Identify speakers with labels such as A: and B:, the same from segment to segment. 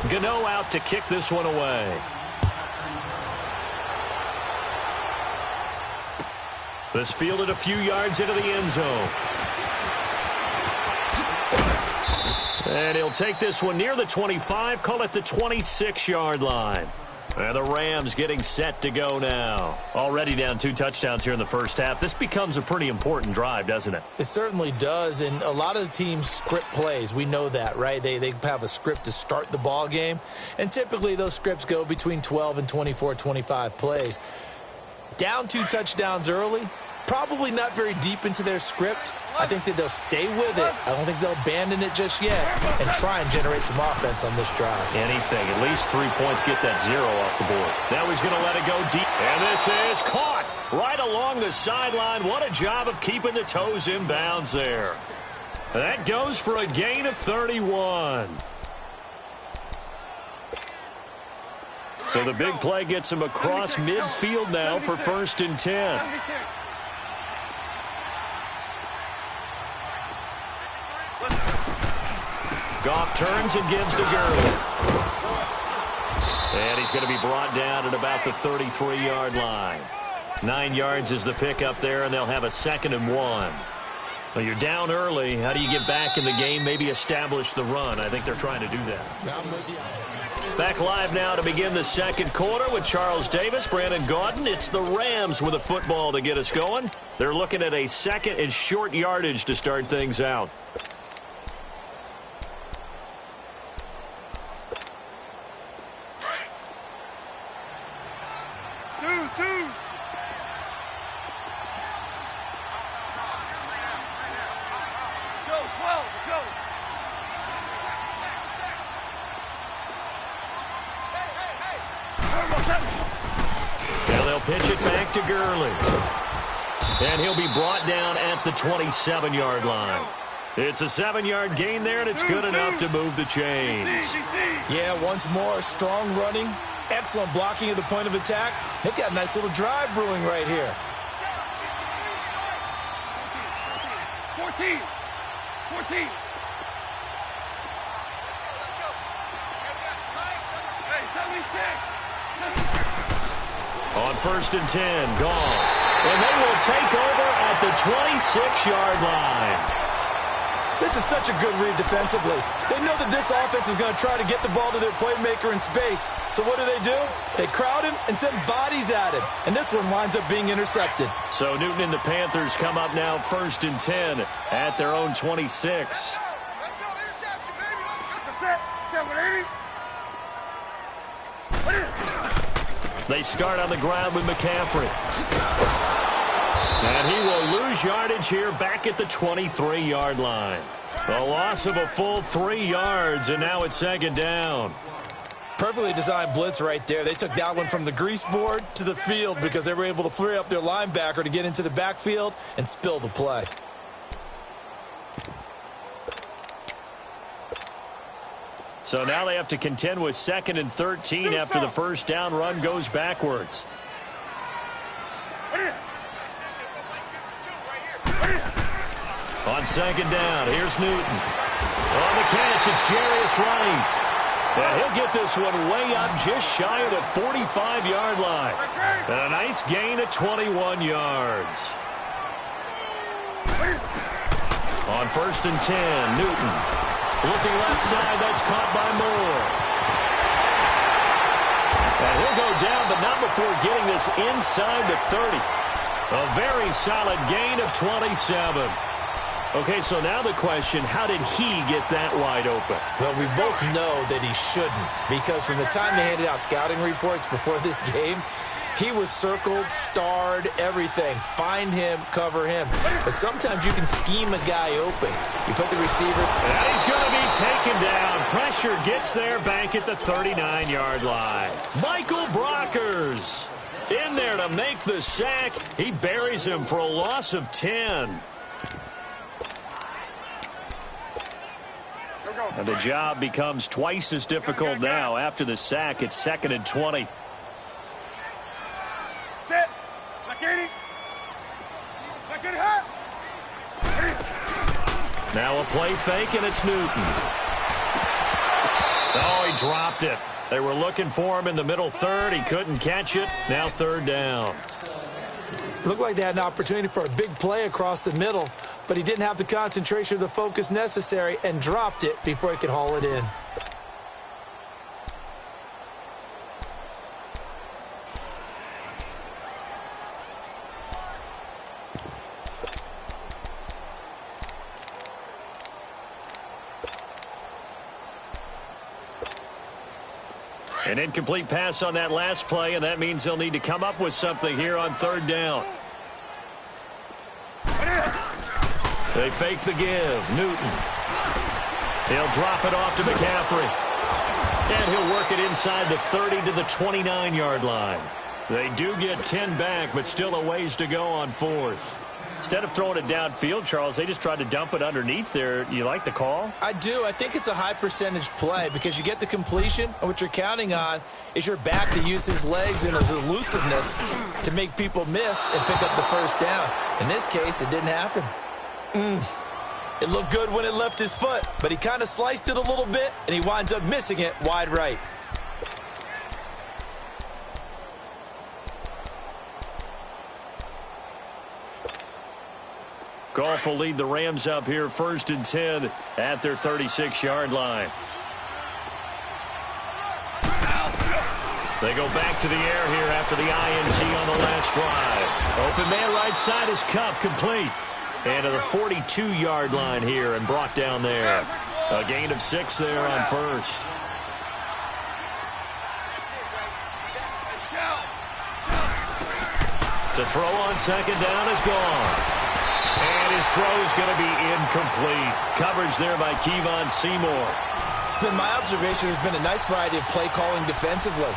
A: Gano out to kick this one away. This fielded a few yards into the end zone. And he'll take this one near the 25, call it the 26-yard line. And the Rams getting set to go now. Already down 2 touchdowns here in the first half. This becomes a pretty important drive, doesn't it?
B: It certainly does, and a lot of the teams script plays. We know that, right? They have a script to start the ball game, and typically those scripts go between 12 and 24, 25 plays. Down 2 touchdowns early, probably not very deep into their script. I think that they'll stay with it. I don't think they'll abandon it just yet and try and generate some offense on this drive.
A: Anything. At least 3 points, get that 0 off the board. Now he's going to let it go deep. And this is caught right along the sideline. What a job of keeping the toes in bounds there. That goes for a gain of 31. So the big play gets him across midfield now for 1st and 10. Goff turns and gives to Gurley. And he's going to be brought down at about the 33-yard line. 9 yards is the pickup there, and they'll have a 2nd and 1. Well, you're down early. How do you get back in the game, maybe establish the run? I think they're trying to do that. Back live now to begin the second quarter with Charles Davis, Brandon Gaudin. It's the Rams with a football to get us going. They're looking at a 2nd and short yardage to start things out. Now they'll pitch it back to Gurley. And he'll be brought down at the 27-yard line. It's a 7-yard gain there, and it's good enough to move the chains.
B: Yeah, once more, strong running, excellent blocking at the point of attack. They've got a nice little drive brewing right here.
C: 14.
A: On 1st and 10, Goff. And they will take over at the 26-yard line.
B: This is such a good read defensively. They know that this offense is going to try to get the ball to their playmaker in space. So what do? They crowd him and send bodies at him. And this one winds up being intercepted.
A: So Newton and the Panthers come up now 1st and 10 at their own 26.
C: Let's go, interception, baby. Let's go. 780.
A: They start on the ground with McCaffrey. And he will lose yardage here back at the 23-yard line. A loss of a full 3 yards, and now it's 2nd down.
B: Perfectly designed blitz right there. They took that one from the grease board to the field because they were able to free up their linebacker to get into the backfield and spill the play.
A: So now they have to contend with 2nd and 13 after the first down run goes backwards. On 2nd down, here's Newton. On the catch, it's Jarius Wright. And he'll get this one way up just shy of the 45-yard line. And a nice gain of 21 yards. On 1st and 10, Newton. Looking left side, that's caught by Moore. And he'll go down, but not before getting this inside the 30. A very solid gain of 27. Okay, so now the question, how did he get that wide open?
B: Well, we both know that he shouldn't, because from the time they handed out scouting reports before this game, he was circled, starred, everything. Find him, cover him. But sometimes you can scheme a guy open. You put the receiver.
A: And he's going to be taken down. Pressure gets there back at the 39-yard line. Michael Brockers in there to make the sack. He buries him for a loss of 10. And the job becomes twice as difficult now after the sack. It's 2nd and 20.
C: Set.
A: Now a play fake, and it's Newton. Oh, he dropped it. They were looking for him in the middle third. He couldn't catch it. Now third down.
B: Looked like they had an opportunity for a big play across the middle, but he didn't have the concentration or the focus necessary and dropped it before he could haul it in.
A: An incomplete pass on that last play, and that means they'll need to come up with something here on third down. They fake the give. Newton. He'll drop it off to McCaffrey. And he'll work it inside the 30 to the 29-yard line. They do get 10 back, but still a ways to go on fourth. Instead of throwing it downfield, Charles, they just tried to dump it underneath there. You like the call?
B: I do. I think it's a high percentage play because you get the completion, and what you're counting on is your back to use his legs and his elusiveness to make people miss and pick up the first down. In this case, it didn't happen. It looked good when it left his foot, but he kind of sliced it a little bit, and he winds up missing it wide right.
A: Goff will lead the Rams up here first and 10 at their 36-yard line. They go back to the air here after the INT on the last drive. Open man right side is Kupp, complete. And to the 42-yard line here and brought down there. A gain of 6 there on first. To throw on second down is gone. And his throw is going to be incomplete. Coverage there by Kevon Seymour.
B: It's been my observation there's been a nice variety of play calling defensively.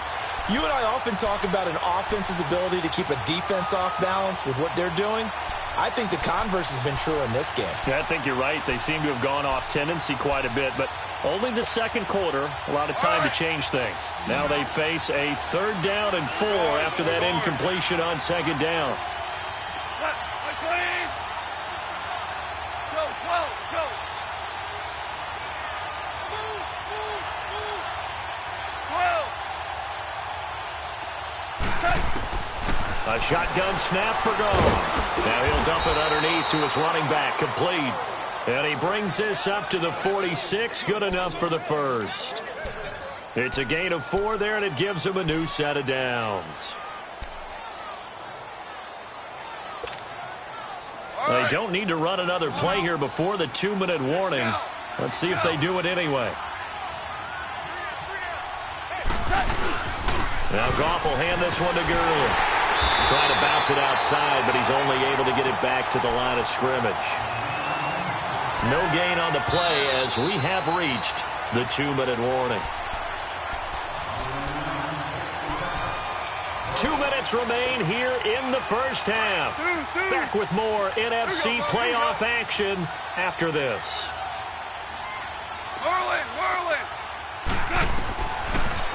B: You and I often talk about an offense's ability to keep a defense off balance with what they're doing. I think the converse has been true in this game.
A: Yeah, I think you're right. They seem to have gone off tendency quite a bit, but only the second quarter, a lot of time to change things. Now they face a third down and 4 after that incompletion on second down. A shotgun snap for Goff. Now he'll dump it underneath to his running back, complete. And he brings this up to the 46, good enough for the first. It's a gain of 4 there, and it gives him a new set of downs. They don't need to run another play here before the 2-minute warning. Let's see if they do it anyway. Now Goff will hand this one to Gurley. Trying to bounce it outside, but he's only able to get it back to the line of scrimmage. No gain on the play as we have reached the 2-minute warning. 2 minutes remain here in the first half. Back with more NFC playoff action after this.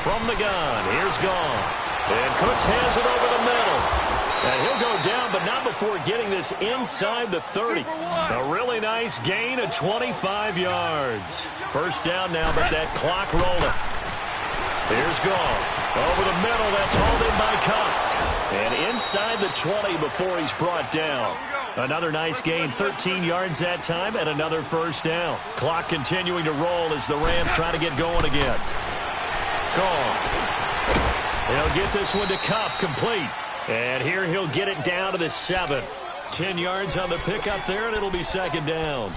A: From the gun, here's Goff. And Cooks has it over the middle. And he'll go down, but not before getting this inside the 30. A really nice gain of 25 yards. First down now, but that clock rolling. Here's Goff. Over the middle, that's hauled in by Kupp. And inside the 20 before he's brought down. Another nice gain, 13 yards that time, and another first down. Clock continuing to roll as the Rams try to get going again. Goff. He'll get this one to Kupp, complete. And here he'll get it down to the 7. 10 yards on the pickup there, and it'll be second down.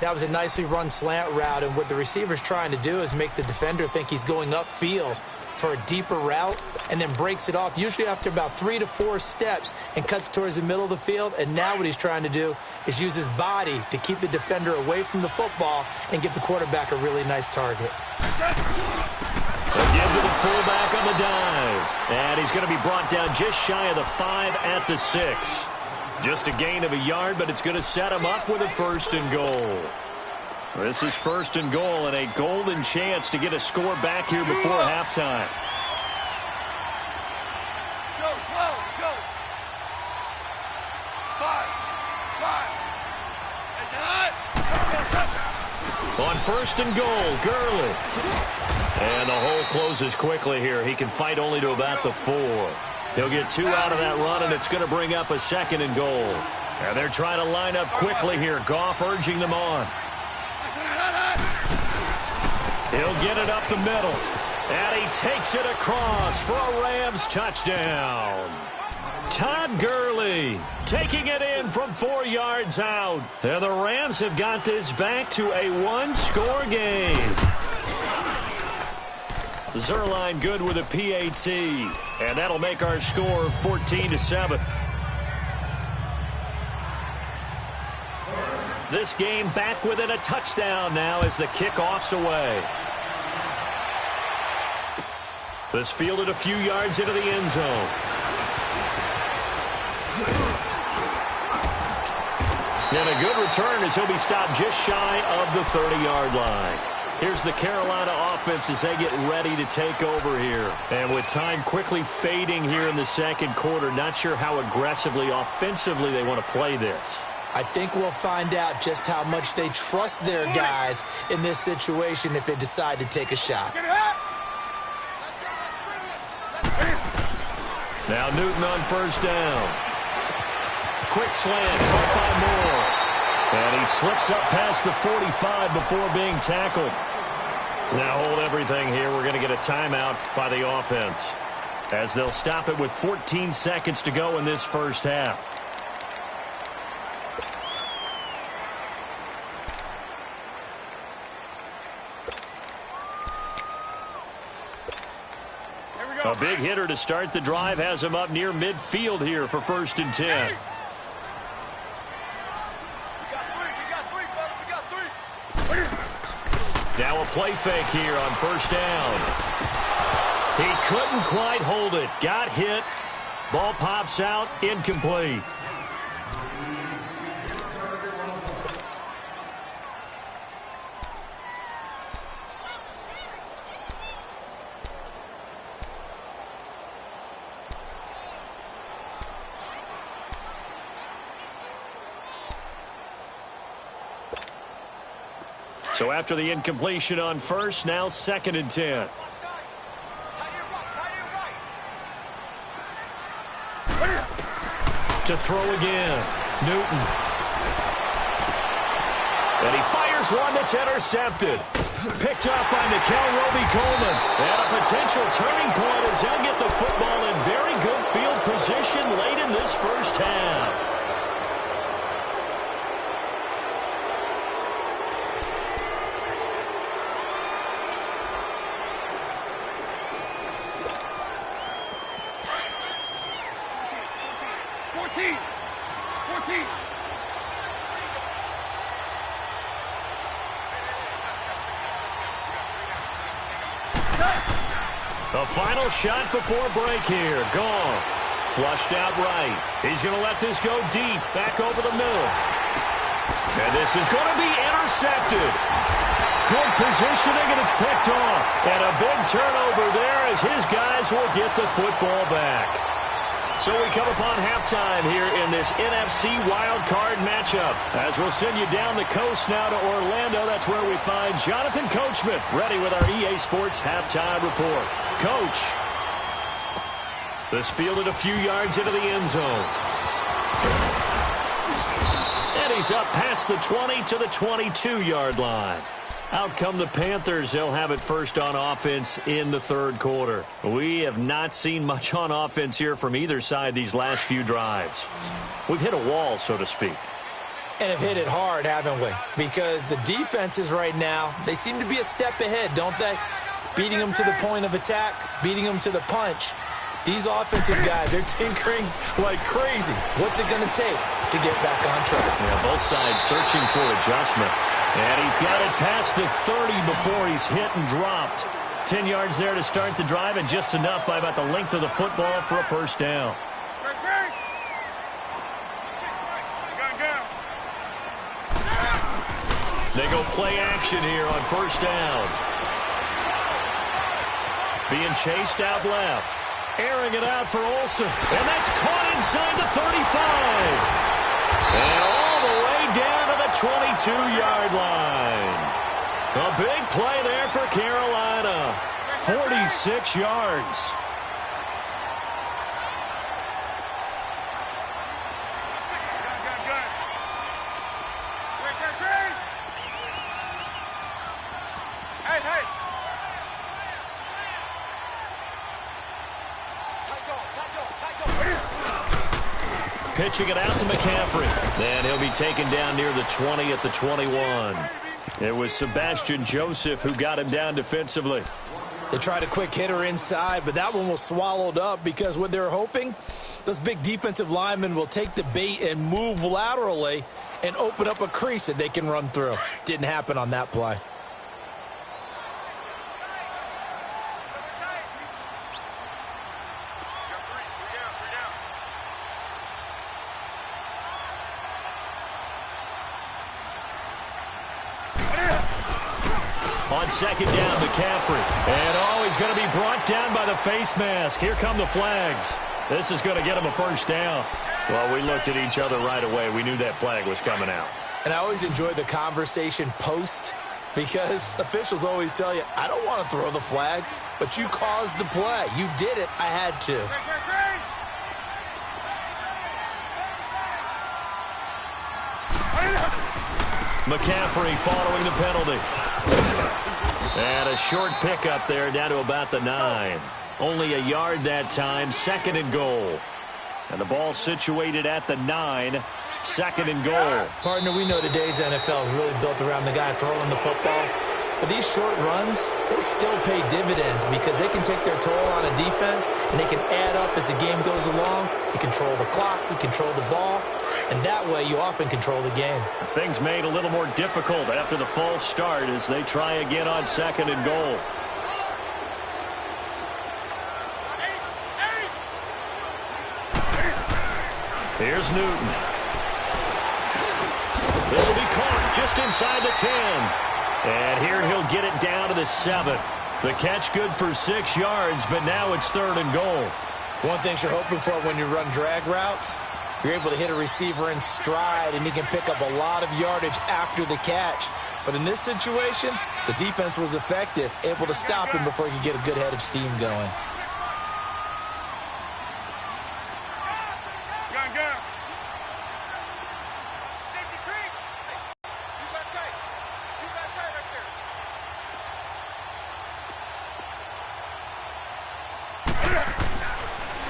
B: That was a nicely run slant route, and what the receiver's trying to do is make the defender think he's going upfield for a deeper route, and then breaks it off, usually after about 3 to 4 steps, and cuts towards the middle of the field. And now what he's trying to do is use his body to keep the defender away from the football and give the quarterback a really nice target.
A: Again to the fullback on the dive. And he's going to be brought down just shy of the 5 at the 6. Just a gain of a yard, but it's going to set him up with a first and goal. This is first and goal and a golden chance to get a score back here before halftime.
C: Go, go. 5.
A: On first and goal, Gurley. And the hole closes quickly here. He can fight only to about the 4. He'll get 2 out of that run, and it's going to bring up a 2nd and goal. And they're trying to line up quickly here. Goff urging them on. He'll get it up the middle. And he takes it across for a Rams touchdown. Todd Gurley taking it in from 4 yards out. And the Rams have got this back to a 1-score game. Zerline good with a PAT. And that'll make our score 14-7. This game back within a touchdown now as the kickoff's away. This fielded a few yards into the end zone. And a good return as he'll be stopped just shy of the 30-yard line. Here's the Carolina offense as they get ready to take over here. And with time quickly fading here in the second quarter, not sure how aggressively, offensively they want to play this.
B: I think we'll find out just how much they trust their guys in this situation if they decide to take a shot.
A: Now Newton on first down. Quick slant, caught by Moore. And he slips up past the 45 before being tackled. Now hold everything here. We're going to get a timeout by the offense, as they'll stop it with 14 seconds to go in this first half. A big hitter to start the drive has him up near midfield here for 1st and 10. Now a play fake here on first down. He couldn't quite hold it. Got hit. Ball pops out. Incomplete. So after the incompletion on first, now 2nd and 10. To throw again, Newton. And he fires one that's intercepted. Picked up by Nikel Roby-Coleman. And a potential turning point as he'll get the football in very good field position late in this first half. The final shot before break here. Goff flushed out right. He's going to let this go deep, back over the middle. And this is going to be intercepted. Good positioning, and it's picked off. And a big turnover there as his guys will get the football back. So we come upon halftime here in this NFC wildcard matchup. As we'll send you down the coast now to Orlando, that's where we find Jonathan Coachman ready with our EA Sports halftime report. Coach, this fielded a few yards into the end zone. And he's up past the 20 to the 22-yard line. Out come the Panthers. They'll have it first on offense in the third quarter. We have not seen much on offense here from either side these last few drives. We've hit a wall, so to speak.
B: And have hit it hard, haven't we? Because the defenses right now, they seem to be a step ahead, don't they? Beating them to the point of attack, beating them to the punch. These offensive guys, they're tinkering like crazy. What's it going to take to get back on track?
A: Yeah, both sides searching for adjustments. And he's got it past the 30 before he's hit and dropped. 10 yards there to start the drive, and just enough by about the length of the football for a first down. They go play action here on first down. Being chased out left. Airing it out for Olsen. And that's caught inside the 35. And all the way down to the 22-yard line. A big play there for Carolina. 46 yards. Pitching it out to McCaffrey. And he'll be taken down near the 20 at the 21. It was Sebastian Joseph who got him down defensively.
B: They tried a quick hitter inside, but that one was swallowed up because what they're hoping, those big defensive linemen will take the bait and move laterally and open up a crease that they can run through. Didn't happen on that play.
A: On second down, McCaffrey. And he's going to be brought down by the face mask. Here come the flags. This is going to get him a first down. Well, we looked at each other right away. We knew that flag was coming out.
B: And I always enjoy the conversation post because officials always tell you, I don't want to throw the flag, but you caused the play. You did it. I had to.
A: McCaffrey following the penalty. And a short pickup there down to about the 9. Only a yard that time, second and goal. And the ball situated at the 9, second and goal.
B: Partner, we know today's NFL is really built around the guy throwing the football. But these short runs, they still pay dividends because they can take their toll on a defense and they can add up as the game goes along. You control the clock, you control the ball, and that way you often control the game.
A: Things made a little more difficult after the false start as they try again on second and goal. Here's Newton. This will be caught just inside the 10. And here he'll get it down to the 7. The catch good for 6 yards, but now it's third and goal.
B: One thing you're hoping for when you run drag routes, you're able to hit a receiver in stride, and he can pick up a lot of yardage after the catch. But in this situation, the defense was effective, able to stop him before he could get a good head of steam going.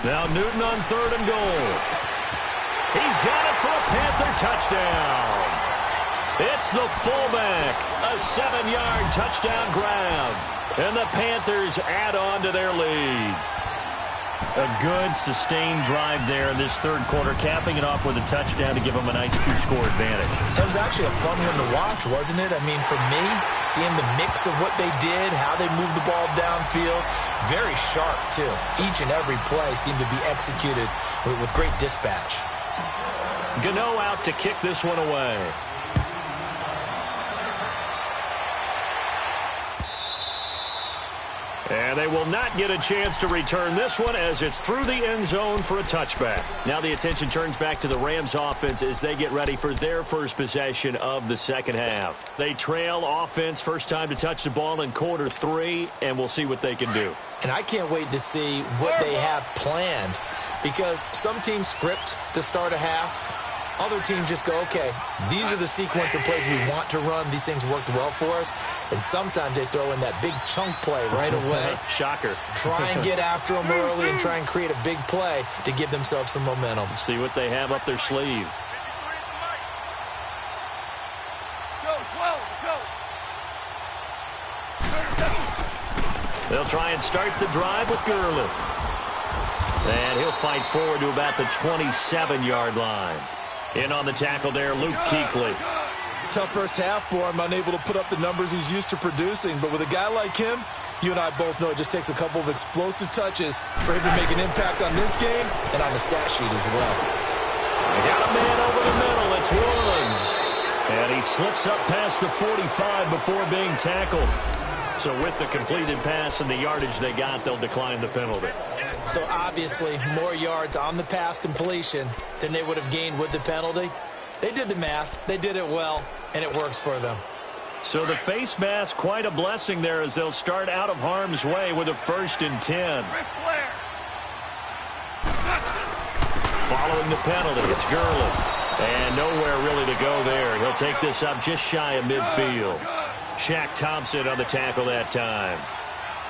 A: Now Newton on third and goal. He's got it for a Panther touchdown. It's the fullback. A 7-yard touchdown grab. And the Panthers add on to their lead. A good, sustained drive there in this third quarter, capping it off with a touchdown to give them a nice 2-score advantage.
B: That was actually a fun one to watch, wasn't it? I mean, for me, seeing the mix of what they did, how they moved the ball downfield, very sharp, too. Each and every play seemed to be executed with great dispatch.
A: Gano out to kick this one away. And they will not get a chance to return this one as it's through the end zone for a touchback. Now the attention turns back to the Rams offense as they get ready for their first possession of the second half. They trail offense, first time to touch the ball in quarter 3, and we'll see what they can do.
B: And I can't wait to see what they have planned because some teams script to start a half. Other teams just go, okay, these are the sequence of plays we want to run. These things worked well for us. And sometimes they throw in that big chunk play right away.
A: Shocker.
B: Try and get after them early and try and create a big play to give themselves some momentum.
A: See what they have up their sleeve. They'll try and start the drive with Gurley. And he'll fight forward to about the 27-yard line. In on the tackle there, Luke Kuechly.
B: Tough first half for him, unable to put up the numbers he's used to producing. But with a guy like him, you and I both know it just takes a couple of explosive touches for him to make an impact on this game and on the stat sheet as well.
A: They got a man over the middle. It's Woods. And he slips up past the 45 before being tackled. So with the completed pass and the yardage they got, they'll decline the penalty.
B: So obviously more yards on the pass completion than they would have gained with the penalty. They did the math. They did it well, and it works for them.
A: So the face mask, quite a blessing there as they'll start out of harm's way with a 1st and 10. Following the penalty, it's Gurley. And nowhere really to go there. He'll take this up just shy of midfield. Shaq Thompson on the tackle that time.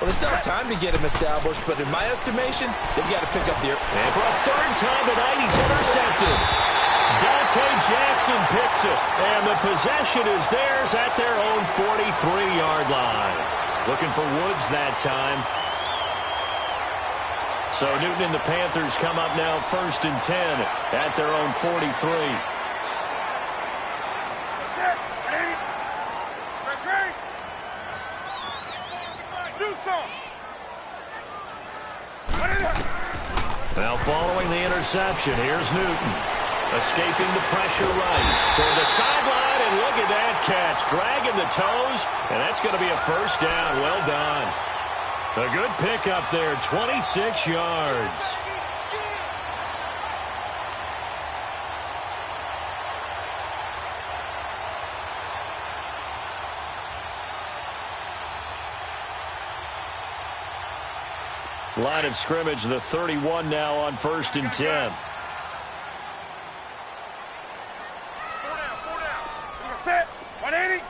B: Well, they still have time to get him established, but in my estimation, they've got to pick up the...
A: And for a 3rd time tonight, he's intercepted. Dante Jackson picks it, and the possession is theirs at their own 43-yard line. Looking for Woods that time. So Newton and the Panthers come up now 1st and 10 at their own 43. Now following the interception, here's Newton. Escaping the pressure right toward the sideline, and look at that catch. Dragging the toes, and that's going to be a 1st down. Well done. A good pickup there, 26 yards. Line of scrimmage, the 31 now on 1st and 10.
C: Set. 180.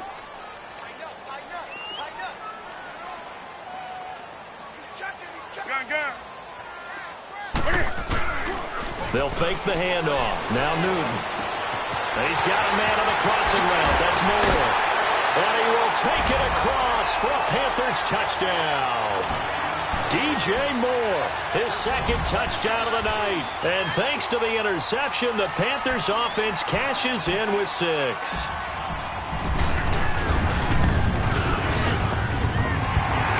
A: They'll fake the handoff. Now Newton. He's got a man on the crossing route. That's Moore. And he will take it across for a Panthers touchdown. DJ Moore, his 2nd touchdown of the night. And thanks to the interception, the Panthers offense cashes in with 6.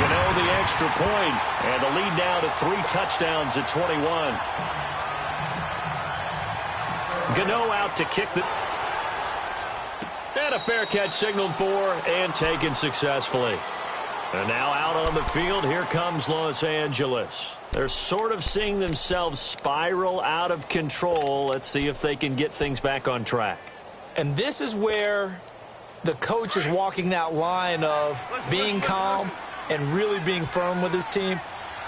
A: Gano the extra point, and the lead now to 3 touchdowns at 21. Gano out to kick the... And a fair catch signaled for and taken successfully. And now out on the field, here comes Los Angeles. They're sort of seeing themselves spiral out of control. Let's see if they can get things back on track.
B: And this is where the coach is walking that line of being calm and really being firm with his team.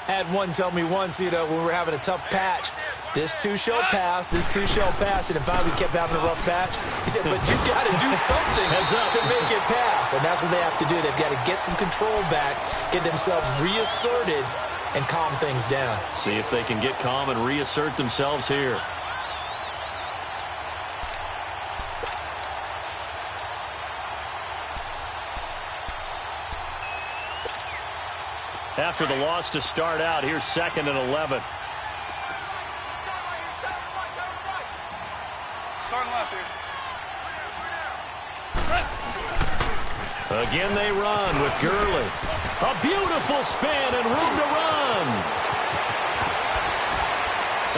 B: I had one tell me once, when we were having a tough patch, this too shall pass, this too shall pass, and if we kept having a rough patch, he said, but you got to do something to make it pass, and that's what they have to do. They've got to get some control back, get themselves reasserted, and calm things down.
A: See if they can get calm and reassert themselves here. After the loss to start out, here's 2nd and 11. Again they run with Gurley. A beautiful spin and room to run.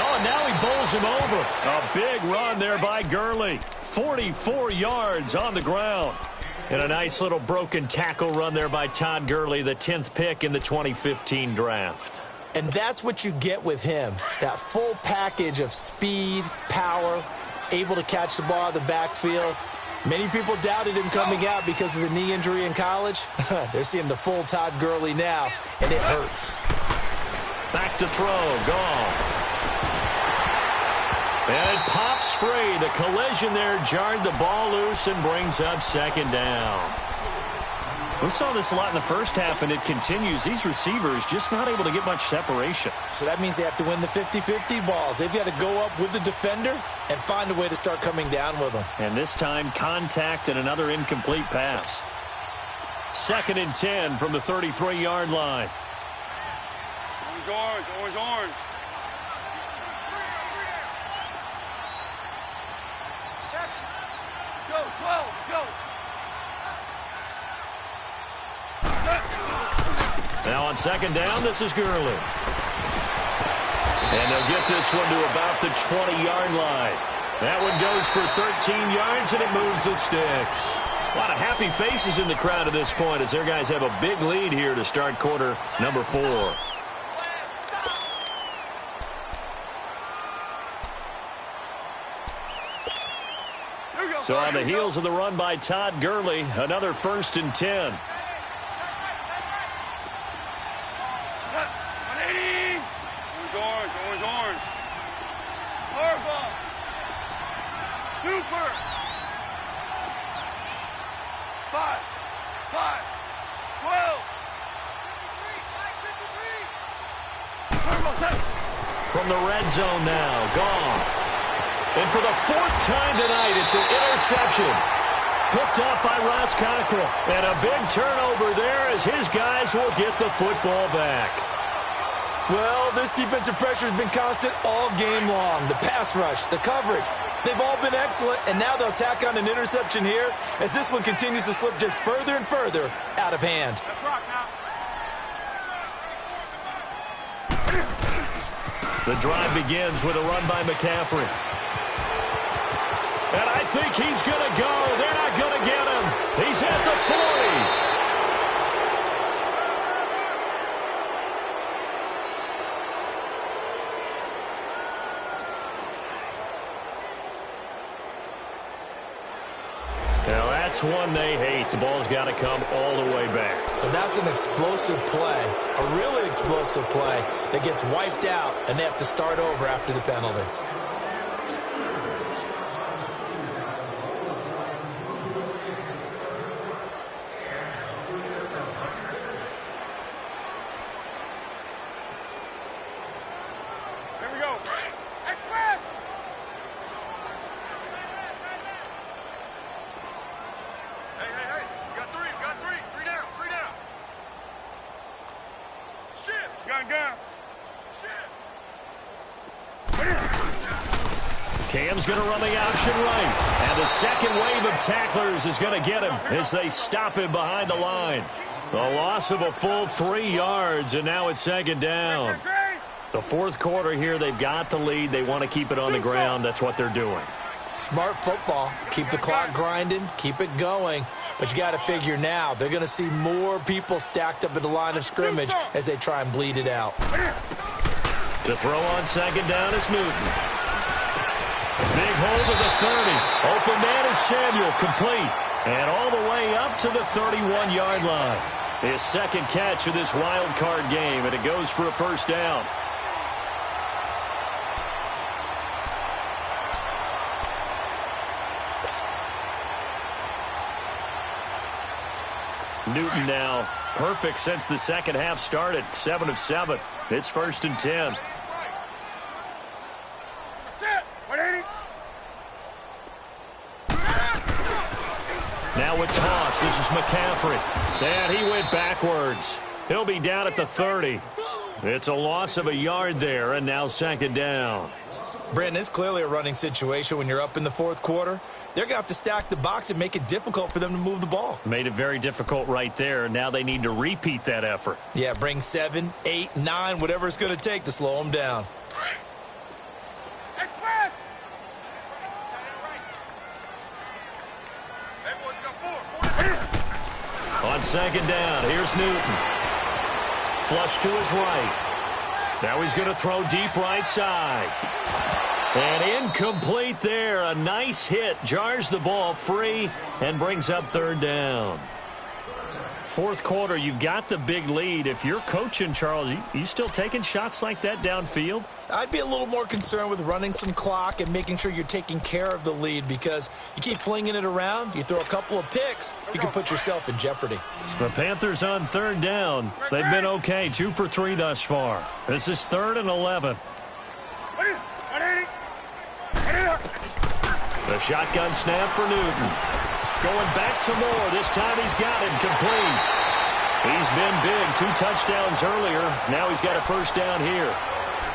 A: Oh, and now he bowls him over. A big run there by Gurley. 44 yards on the ground. And a nice little broken tackle run there by Todd Gurley, the 10th pick in the 2015 draft.
B: And that's what you get with him, that full package of speed, power, able to catch the ball out of the backfield. Many people doubted him coming out because of the knee injury in college. They're seeing the full Todd Gurley now, and it hurts.
A: Back to throw, Goff. And it pops free. The collision there jarred the ball loose and brings up 2nd down. We saw this a lot in the first half, and it continues. These receivers just not able to get much separation.
B: So that means they have to win the 50-50 balls. They've got to go up with the defender and find a way to start coming down with them.
A: And this time, contact and another incomplete pass. 2nd and 10 from the 33-yard line.
C: Orange, orange, orange. Let's go, 12, let's go.
A: Now on 2nd down, this is Gurley. And they'll get this one to about the 20-yard line. That one goes for 13 yards, and it moves the sticks. A lot of happy faces in the crowd at this point as their guys have a big lead here to start quarter number 4. So on the heels of the run by Todd Gurley, another 1st and 10.
C: Orange. Harbaugh. Super. 5, 12. 53.
A: From the red zone now, Goff. And for the 4th time tonight, it's an interception. Picked up by Ross Cockrell. And a big turnover there as his guys will get the football back.
B: Well, this defensive pressure has been constant all game long. The pass rush, the coverage, they've all been excellent, and now they'll tack on an interception here as this one continues to slip just further and further out of hand.
C: Let's rock now.
A: The drive begins with a run by McCaffrey. And I think he's going to go. They're not going to get him. He's at the 40. Now that's one they hate. The ball's got to come all the way back.
B: So that's an explosive play, a really explosive play that gets wiped out, and they have to start over after the penalty.
C: Here we go. Express. Hey. You got three. Three down. Shift. Gun. Shift.
A: Cam's going to run the option right. And the second wave of tacklers is going to get him as they stop him behind the line. The loss of a full 3 yards, and now it's 2nd down. The 4th quarter here, they've got the lead. They want to keep it on the ground. That's what they're doing.
B: Smart football. Keep the clock grinding. Keep it going. But you got to figure now they're going to see more people stacked up at the line of scrimmage as they try and bleed it out.
A: To throw on 2nd down is Newton. Big hold of the 30. Open man is Samuel, complete. And all the way up to the 31-yard line. His 2nd catch of this wild card game, and it goes for a 1st down. Newton now perfect since the 2nd half started. 7 of 7. It's 1st and 10. Now with toss, this is McCaffrey. And he went backwards. He'll be down at the 30. It's a loss of a yard there, and now 2nd down.
B: Brandon, it's clearly a running situation when you're up in the 4th quarter. They're going to have to stack the box and make it difficult for them to move the ball.
A: Made it very difficult right there. Now they need to repeat that effort.
B: Yeah, bring 7, 8, 9, whatever it's going to take to slow them down.
C: Express.
A: On 2nd down, here's Newton. Flush to his right. Now he's going to throw deep right side. And incomplete there. A nice hit. Jars the ball free and brings up 3rd down. 4th quarter, you've got the big lead. If you're coaching, Charles, you still taking shots like that downfield?
B: I'd be a little more concerned with running some clock and making sure you're taking care of the lead, because you keep flinging it around, you throw a couple of picks, you can put yourself in jeopardy.
A: The Panthers on 3rd down. They've been okay, 2 for 3 thus far. This is 3rd and 11. The shotgun snap for Newton. Going back to Moore. This time he's got him complete. He's been big. 2 touchdowns earlier. Now he's got a 1st down here.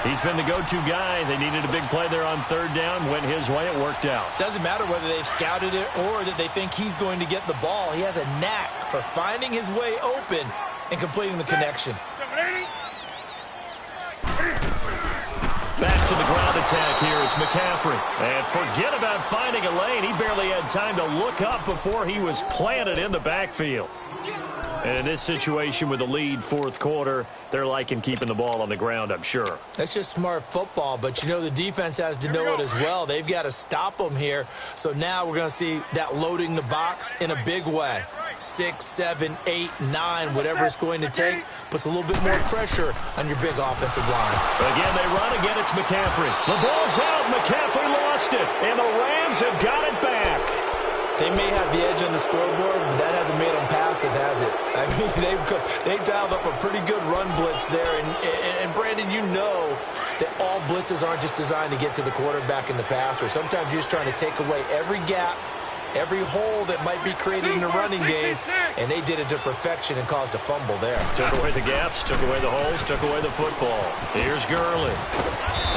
A: He's been the go-to guy. They needed a big play there on 3rd down. Went his way. It worked out.
B: Doesn't matter whether they've scouted it or that they think he's going to get the ball. He has a knack for finding his way open and completing the connection.
A: Back to the ground attack here. It's McCaffrey. And forget about finding a lane. He barely had time to look up before he was planted in the backfield. And in this situation with the lead, fourth quarter, they're liking keeping the ball on the ground, I'm sure.
B: That's just smart football, but you know the defense has to know it as well. They've got to stop them here. So now we're going to see that loading the box in a big way. 6, 7, 8, 9, whatever it's going to take, puts a little bit more pressure on your big offensive line.
A: Again, they run again. It's McCaffrey. The ball's out. McCaffrey lost it, and the Rams have got it back.
B: They may have the edge on the scoreboard, but that hasn't made them passive, has it? I mean, they've dialed up a pretty good run blitz there. And Brandon, you know that all blitzes aren't just designed to get to the quarterback and the passer. Sometimes you're just trying to take away every gap, every hole that might be created in the running game, and they did it to perfection and caused a fumble there.
A: Took away the gaps, took away the holes, took away the football. Here's Gurley.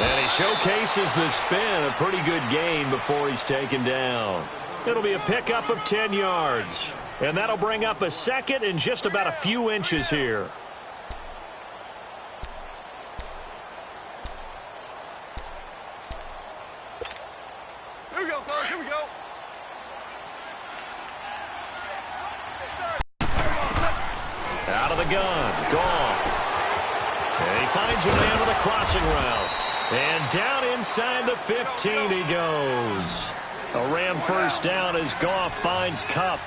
A: And he showcases the spin, a pretty good gain before he's taken down. It'll be a pickup of 10 yards. And that'll bring up a second and just about a few inches here.
C: Here we go, coach. Here we go.
A: Out of the gun. Goff. And he finds a man with a crossing route. And down inside the 15 he goes. A Ram first down as Goff finds Kupp.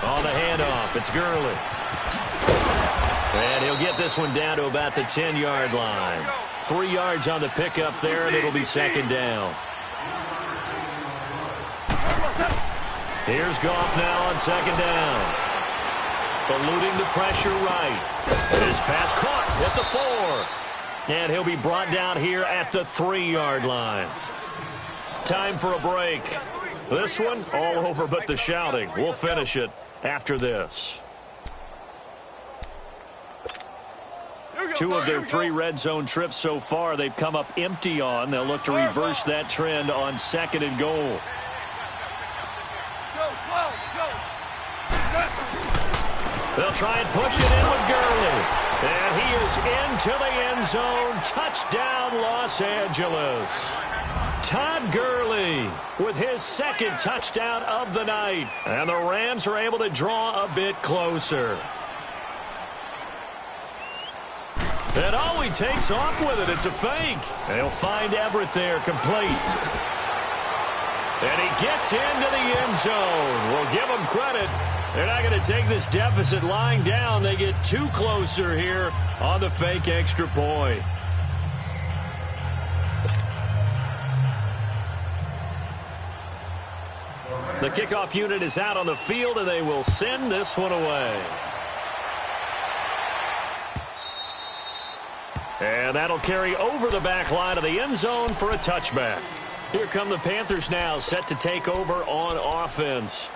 A: On the handoff, it's Gurley. And he'll get this one down to about the 10-yard line. 3 yards on the pickup there, and it'll be second down. Here's Goff now on second down. Eluding the pressure right. His pass caught at the 4. And he'll be brought down here at the 3-yard line. Time for a break. This one, all over but the shouting. We'll finish it after this. 2 of their 3 red zone trips so far they've come up empty on. They'll look to reverse that trend on second and goal. They'll try and push it in with Gurley. And he is into the end zone. Touchdown, Los Angeles. Todd Gurley with his second touchdown of the night. And the Rams are able to draw a bit closer. And oh, he takes off with it. It's a fake. They'll find Everett there, complete. And he gets into the end zone. We'll give him credit. They're not going to take this deficit lying down. They get 2 closer here on the fake extra point. The kickoff unit is out on the field, and they will send this one away. And that'll carry over the back line of the end zone for a touchback. Here come the Panthers now, set to take over on offense.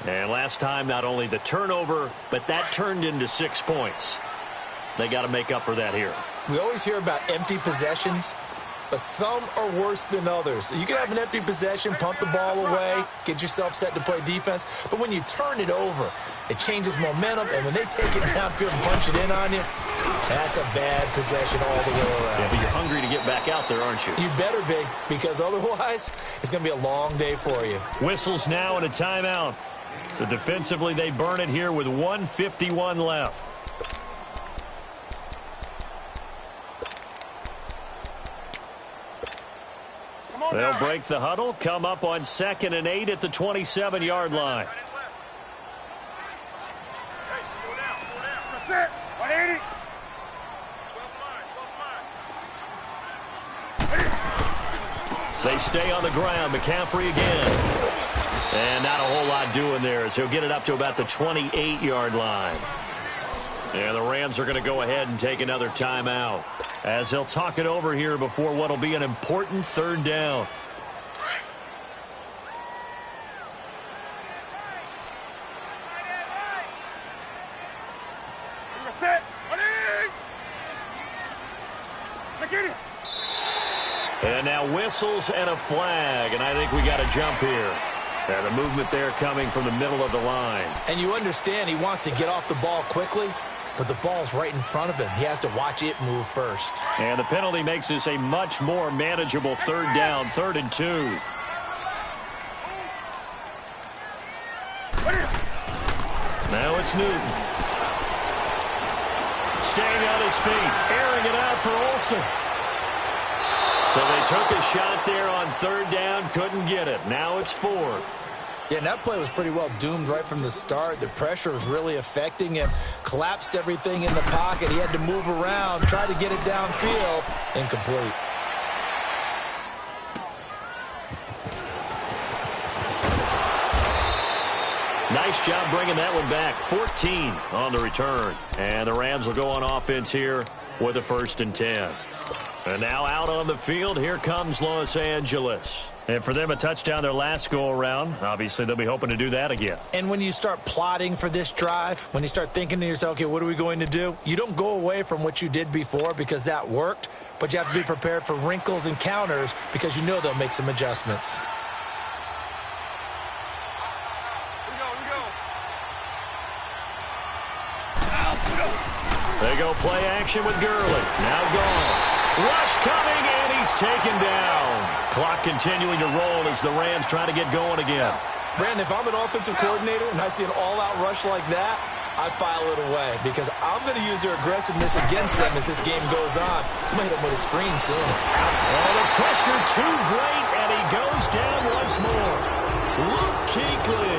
A: And last time, not only the turnover, but that turned into 6 points. They got to make up for that here.
B: We always hear about empty possessions, but some are worse than others. You can have an empty possession, punt the ball away, get yourself set to play defense, but when you turn it over, it changes momentum, and when they take it downfield and punch it in on you, that's a bad possession all the way around.
A: Yeah, but you're hungry to get back out there, aren't you?
B: You better be, because otherwise, it's going to be a long day for you.
A: Whistles now and a timeout. So defensively, they burn it here with 1:51 left. They'll break the huddle, come up on 2nd and 8 at the 27-yard line.
C: That's it. 180.
A: They stay on the ground. McCaffrey again. And not a whole lot doing there as he'll get it up to about the 28-yard line. And the Rams are going to go ahead and take another timeout as they'll talk it over here before what will be an important 3rd down. And now whistles and a flag, and I think we got a jump here. And the movement there coming from the middle of the line.
B: And you understand he wants to get off the ball quickly. but the ball's right in front of him. He has to watch it move first.
A: And the penalty makes this a much more manageable third down, 3rd and 2. Now it's Newton. Staying on his feet, airing it out for Olsen. So they took a shot there on 3rd down, couldn't get it. Now it's 4th.
B: Yeah, and that play was pretty well doomed right from the start. The pressure was really affecting him. Collapsed everything in the pocket. He had to move around, try to get it downfield. Incomplete.
A: Nice job bringing that one back. 14 on the return. And the Rams will go on offense here with a 1st and 10. And now out on the field, here comes Los Angeles. And for them, a touchdown their last go-around. Obviously, they'll be hoping to do that again.
B: And when you start plotting for this drive, when you start thinking to yourself, okay, what are we going to do? You don't go away from what you did before because that worked, but you have to be prepared for wrinkles and counters because you know they'll make some adjustments.
A: They go play action with Gurley. Now gone. Rush coming, and he's taken down. Clock continuing to roll as the Rams try to get going again.
B: Brandon, if I'm an offensive coordinator and I see an all-out rush like that, I file it away because I'm going to use their aggressiveness against them as this game goes on. I'm going to hit them with a screen soon.
A: Oh, the pressure too great, and he goes down once more. Luke Kuechly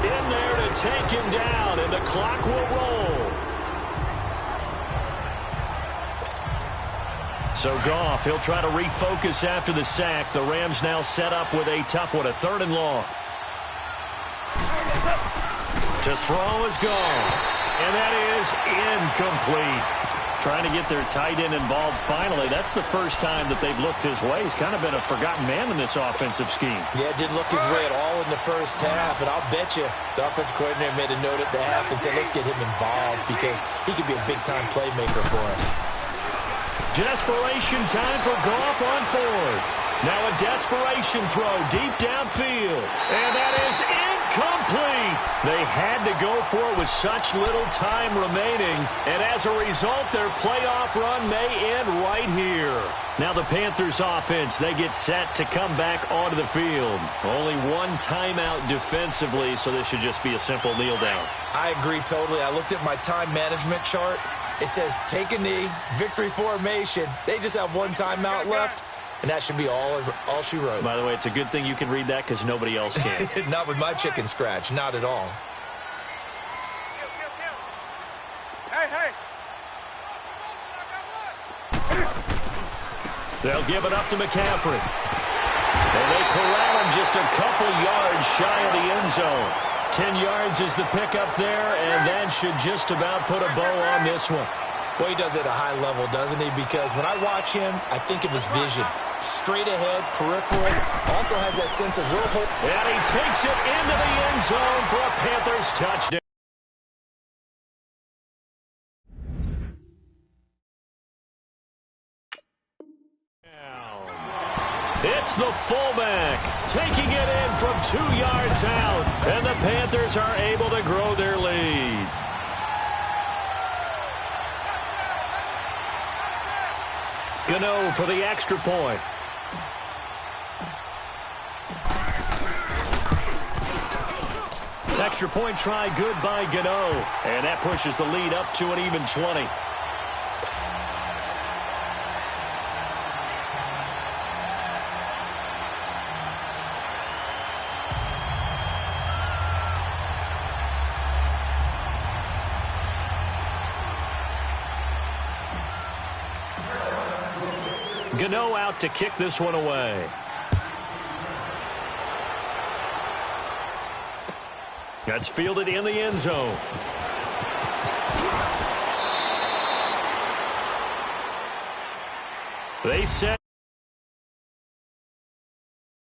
A: in there to take him down, and the clock will roll. So Goff, he'll try to refocus after the sack. The Rams now set up with a tough one, a 3rd and long. To throw is Goff, and that is incomplete. Trying to get their tight end involved finally. That's the first time that they've looked his way. He's kind of been a forgotten man in this offensive scheme.
B: Yeah, it didn't look his way at all in the first half, and I'll bet you the offensive coordinator made a note at the half and said, let's get him involved because he could be a big-time playmaker for us.
A: Desperation time for Goff on 4th. Now a desperation throw deep downfield. And that is incomplete. They had to go for it with such little time remaining. And as a result, their playoff run may end right here. Now the Panthers offense, they get set to come back onto the field. Only one timeout defensively, so this should just be a simple kneel down.
B: I agree totally. I looked at my time management chart. It says take a knee, victory formation. They just have one timeout left, and that should be all she wrote.
A: By the way, it's a good thing you can read that because nobody else can.
B: Not with my chicken scratch, not at all.
C: Hey.
A: They'll give it up to McCaffrey. And they corral him just a couple yards shy of the end zone. 10 yards is the pickup there, and that should just about put a bow on this one.
B: Boy, he does it at a high level, doesn't he? Because when I watch him, I think of his vision. Straight ahead, peripheral, also has that sense of will hope.
A: And he takes it into the end zone for a Panthers touchdown. It's the fullback taking it in from 2 yards out, and the Panthers are able to grow their lead. Gano for the extra point. Extra point try good by Gano, and that pushes the lead up to an even 20. Gano out to kick this one away. That's fielded in the end zone. They set